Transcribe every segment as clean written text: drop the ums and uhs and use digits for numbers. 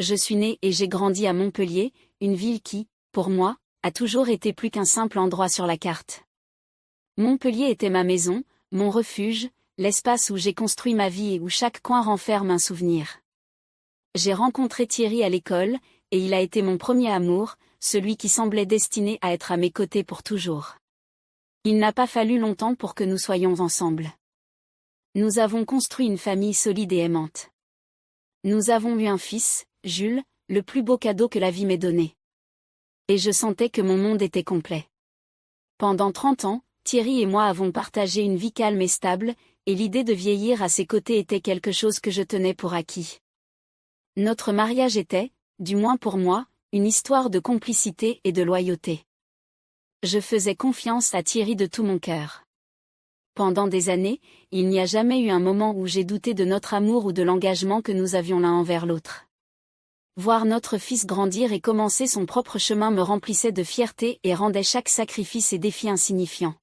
Je suis née et j'ai grandi à Montpellier, une ville qui, pour moi, a toujours été plus qu'un simple endroit sur la carte. Montpellier était ma maison, mon refuge, l'espace où j'ai construit ma vie et où chaque coin renferme un souvenir. J'ai rencontré Thierry à l'école, et il a été mon premier amour, celui qui semblait destiné à être à mes côtés pour toujours. Il n'a pas fallu longtemps pour que nous soyons ensemble. Nous avons construit une famille solide et aimante. Nous avons eu un fils, Jules, le plus beau cadeau que la vie m'ait donné. Et je sentais que mon monde était complet. Pendant 30 ans, Thierry et moi avons partagé une vie calme et stable, et l'idée de vieillir à ses côtés était quelque chose que je tenais pour acquis. Notre mariage était, du moins pour moi, une histoire de complicité et de loyauté. Je faisais confiance à Thierry de tout mon cœur. Pendant des années, il n'y a jamais eu un moment où j'ai douté de notre amour ou de l'engagement que nous avions l'un envers l'autre. Voir notre fils grandir et commencer son propre chemin me remplissait de fierté et rendait chaque sacrifice et défi insignifiant.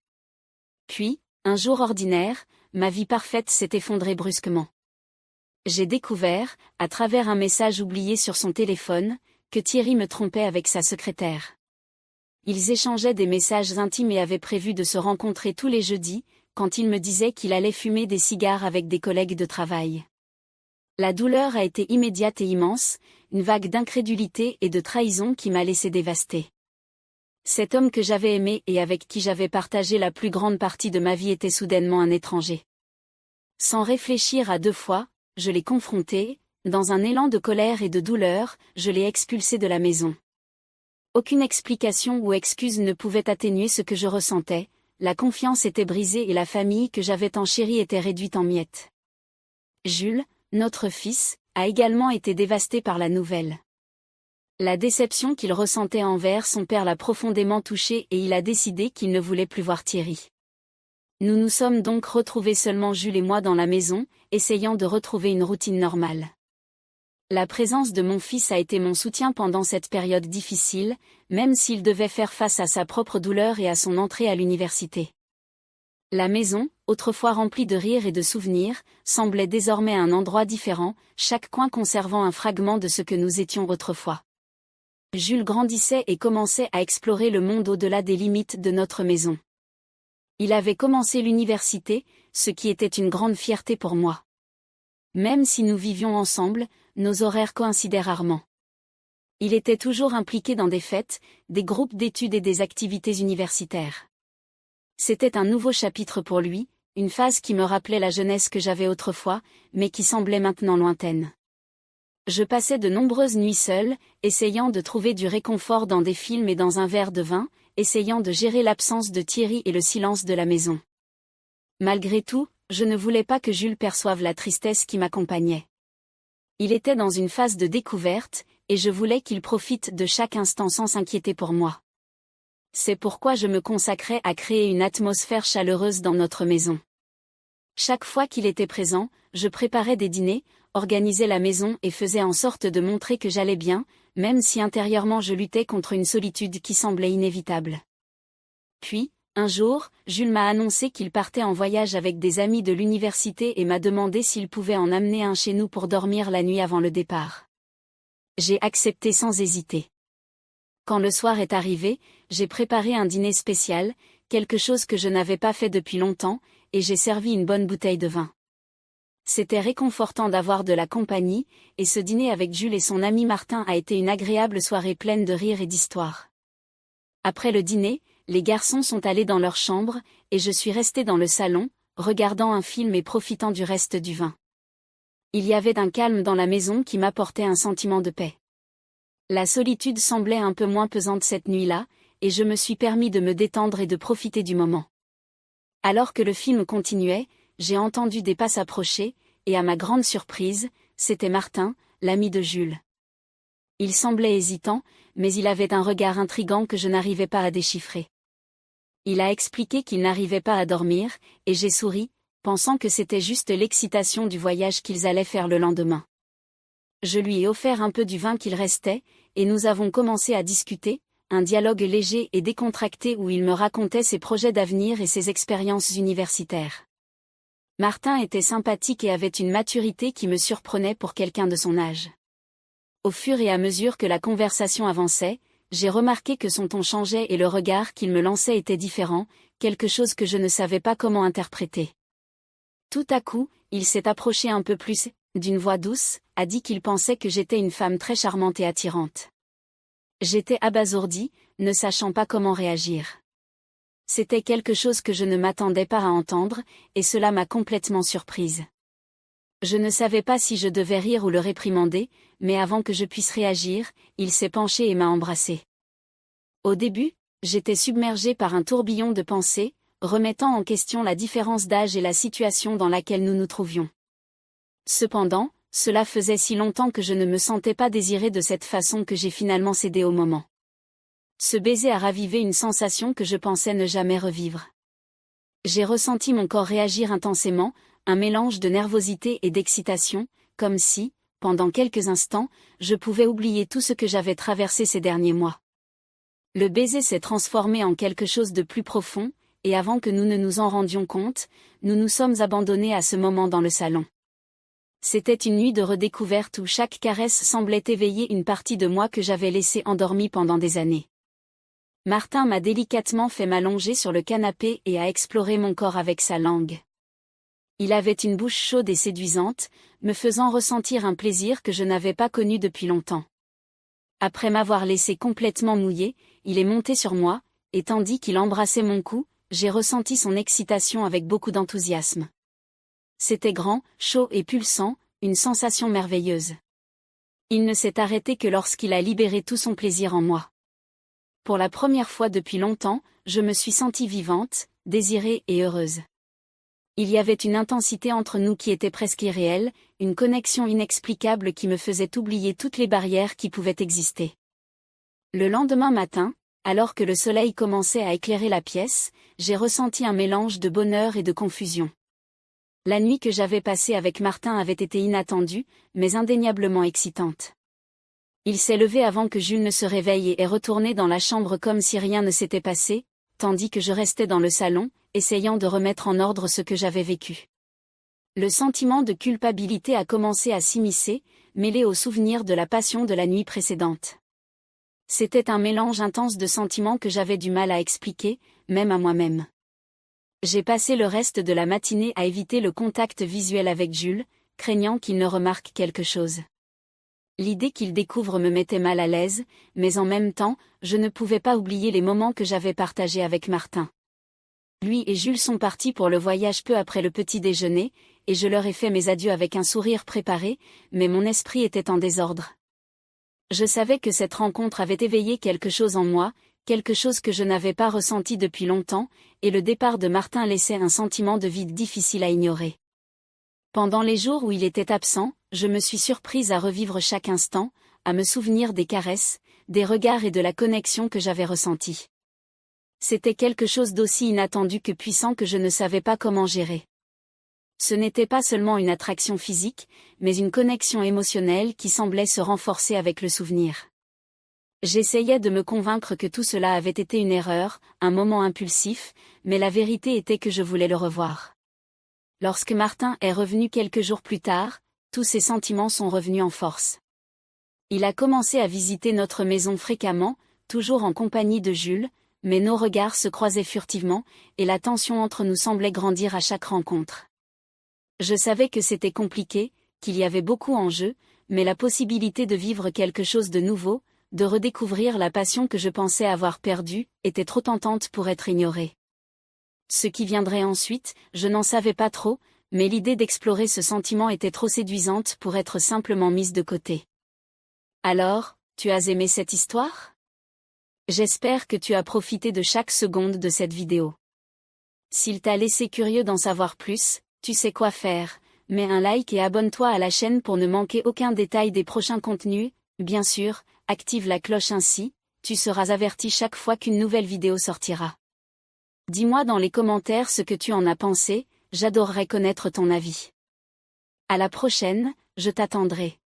Puis, un jour ordinaire, ma vie parfaite s'est effondrée brusquement. J'ai découvert, à travers un message oublié sur son téléphone, que Thierry me trompait avec sa secrétaire. Ils échangeaient des messages intimes et avaient prévu de se rencontrer tous les jeudis, quand il me disait qu'il allait fumer des cigares avec des collègues de travail. La douleur a été immédiate et immense, une vague d'incrédulité et de trahison qui m'a laissé dévastée. Cet homme que j'avais aimé et avec qui j'avais partagé la plus grande partie de ma vie était soudainement un étranger. Sans réfléchir à deux fois, je l'ai confronté, dans un élan de colère et de douleur, je l'ai expulsé de la maison. Aucune explication ou excuse ne pouvait atténuer ce que je ressentais, la confiance était brisée et la famille que j'avais tant chérie était réduite en miettes. Jules, notre fils, a également été dévasté par la nouvelle. La déception qu'il ressentait envers son père l'a profondément touché et il a décidé qu'il ne voulait plus voir Thierry. Nous nous sommes donc retrouvés seulement Jules et moi dans la maison, essayant de retrouver une routine normale. La présence de mon fils a été mon soutien pendant cette période difficile, même s'il devait faire face à sa propre douleur et à son entrée à l'université. La maison, autrefois remplie de rires et de souvenirs, semblait désormais un endroit différent, chaque coin conservant un fragment de ce que nous étions autrefois. Jules grandissait et commençait à explorer le monde au-delà des limites de notre maison. Il avait commencé l'université, ce qui était une grande fierté pour moi. Même si nous vivions ensemble, nos horaires coïncidaient rarement. Il était toujours impliqué dans des fêtes, des groupes d'études et des activités universitaires. C'était un nouveau chapitre pour lui, une phase qui me rappelait la jeunesse que j'avais autrefois, mais qui semblait maintenant lointaine. Je passais de nombreuses nuits seule, essayant de trouver du réconfort dans des films et dans un verre de vin, essayant de gérer l'absence de Thierry et le silence de la maison. Malgré tout, je ne voulais pas que Jules perçoive la tristesse qui m'accompagnait. Il était dans une phase de découverte, et je voulais qu'il profite de chaque instant sans s'inquiéter pour moi. C'est pourquoi je me consacrais à créer une atmosphère chaleureuse dans notre maison. Chaque fois qu'il était présent, je préparais des dîners, organisais la maison et faisais en sorte de montrer que j'allais bien, même si intérieurement je luttais contre une solitude qui semblait inévitable. Puis, un jour, Jules m'a annoncé qu'il partait en voyage avec des amis de l'université et m'a demandé s'il pouvait en amener un chez nous pour dormir la nuit avant le départ. J'ai accepté sans hésiter. Quand le soir est arrivé, j'ai préparé un dîner spécial, quelque chose que je n'avais pas fait depuis longtemps, et j'ai servi une bonne bouteille de vin. C'était réconfortant d'avoir de la compagnie, et ce dîner avec Jules et son ami Martin a été une agréable soirée pleine de rires et d'histoires. Après le dîner, les garçons sont allés dans leur chambre, et je suis restée dans le salon, regardant un film et profitant du reste du vin. Il y avait un calme dans la maison qui m'apportait un sentiment de paix. La solitude semblait un peu moins pesante cette nuit-là, et je me suis permis de me détendre et de profiter du moment. Alors que le film continuait, j'ai entendu des pas s'approcher, et à ma grande surprise, c'était Martin, l'ami de Jules. Il semblait hésitant, mais il avait un regard intrigant que je n'arrivais pas à déchiffrer. Il a expliqué qu'il n'arrivait pas à dormir, et j'ai souri, pensant que c'était juste l'excitation du voyage qu'ils allaient faire le lendemain. Je lui ai offert un peu du vin qu'il restait, et nous avons commencé à discuter, un dialogue léger et décontracté où il me racontait ses projets d'avenir et ses expériences universitaires. Martin était sympathique et avait une maturité qui me surprenait pour quelqu'un de son âge. Au fur et à mesure que la conversation avançait, j'ai remarqué que son ton changeait et le regard qu'il me lançait était différent, quelque chose que je ne savais pas comment interpréter. Tout à coup, il s'est approché un peu plus, d'une voix douce, a dit qu'il pensait que j'étais une femme très charmante et attirante. J'étais abasourdie, ne sachant pas comment réagir. C'était quelque chose que je ne m'attendais pas à entendre, et cela m'a complètement surprise. Je ne savais pas si je devais rire ou le réprimander, mais avant que je puisse réagir, il s'est penché et m'a embrassée. Au début, j'étais submergée par un tourbillon de pensées, remettant en question la différence d'âge et la situation dans laquelle nous nous trouvions. Cependant, cela faisait si longtemps que je ne me sentais pas désirée de cette façon que j'ai finalement cédé au moment. Ce baiser a ravivé une sensation que je pensais ne jamais revivre. J'ai ressenti mon corps réagir intensément, un mélange de nervosité et d'excitation, comme si, pendant quelques instants, je pouvais oublier tout ce que j'avais traversé ces derniers mois. Le baiser s'est transformé en quelque chose de plus profond, et avant que nous ne nous en rendions compte, nous nous sommes abandonnés à ce moment dans le salon. C'était une nuit de redécouverte où chaque caresse semblait éveiller une partie de moi que j'avais laissée endormie pendant des années. Martin m'a délicatement fait m'allonger sur le canapé et a exploré mon corps avec sa langue. Il avait une bouche chaude et séduisante, me faisant ressentir un plaisir que je n'avais pas connu depuis longtemps. Après m'avoir laissé complètement mouillée, il est monté sur moi, et tandis qu'il embrassait mon cou, j'ai ressenti son excitation avec beaucoup d'enthousiasme. C'était grand, chaud et pulsant, une sensation merveilleuse. Il ne s'est arrêté que lorsqu'il a libéré tout son plaisir en moi. Pour la première fois depuis longtemps, je me suis sentie vivante, désirée et heureuse. Il y avait une intensité entre nous qui était presque irréelle, une connexion inexplicable qui me faisait oublier toutes les barrières qui pouvaient exister. Le lendemain matin, alors que le soleil commençait à éclairer la pièce, j'ai ressenti un mélange de bonheur et de confusion. La nuit que j'avais passée avec Martin avait été inattendue, mais indéniablement excitante. Il s'est levé avant que Jules ne se réveille et est retourné dans la chambre comme si rien ne s'était passé, tandis que je restais dans le salon, essayant de remettre en ordre ce que j'avais vécu. Le sentiment de culpabilité a commencé à s'immiscer, mêlé au souvenir de la passion de la nuit précédente. C'était un mélange intense de sentiments que j'avais du mal à expliquer, même à moi-même. J'ai passé le reste de la matinée à éviter le contact visuel avec Jules, craignant qu'il ne remarque quelque chose. L'idée qu'il découvre me mettait mal à l'aise, mais en même temps, je ne pouvais pas oublier les moments que j'avais partagés avec Martin. Lui et Jules sont partis pour le voyage peu après le petit déjeuner, et je leur ai fait mes adieux avec un sourire préparé, mais mon esprit était en désordre. Je savais que cette rencontre avait éveillé quelque chose en moi, quelque chose que je n'avais pas ressenti depuis longtemps, et le départ de Martin laissait un sentiment de vide difficile à ignorer. Pendant les jours où il était absent, je me suis surprise à revivre chaque instant, à me souvenir des caresses, des regards et de la connexion que j'avais ressentie. C'était quelque chose d'aussi inattendu que puissant que je ne savais pas comment gérer. Ce n'était pas seulement une attraction physique, mais une connexion émotionnelle qui semblait se renforcer avec le souvenir. J'essayais de me convaincre que tout cela avait été une erreur, un moment impulsif, mais la vérité était que je voulais le revoir. Lorsque Martin est revenu quelques jours plus tard, tous ses sentiments sont revenus en force. Il a commencé à visiter notre maison fréquemment, toujours en compagnie de Jules, mais nos regards se croisaient furtivement, et la tension entre nous semblait grandir à chaque rencontre. Je savais que c'était compliqué, qu'il y avait beaucoup en jeu, mais la possibilité de vivre quelque chose de nouveau, de redécouvrir la passion que je pensais avoir perdue, était trop tentante pour être ignorée. Ce qui viendrait ensuite, je n'en savais pas trop, mais l'idée d'explorer ce sentiment était trop séduisante pour être simplement mise de côté. Alors, tu as aimé cette histoire ? J'espère que tu as profité de chaque seconde de cette vidéo. S'il t'a laissé curieux d'en savoir plus, tu sais quoi faire, mets un like et abonne-toi à la chaîne pour ne manquer aucun détail des prochains contenus, bien sûr, active la cloche ainsi, tu seras averti chaque fois qu'une nouvelle vidéo sortira. Dis-moi dans les commentaires ce que tu en as pensé, j'adorerais connaître ton avis. À la prochaine, je t'attendrai.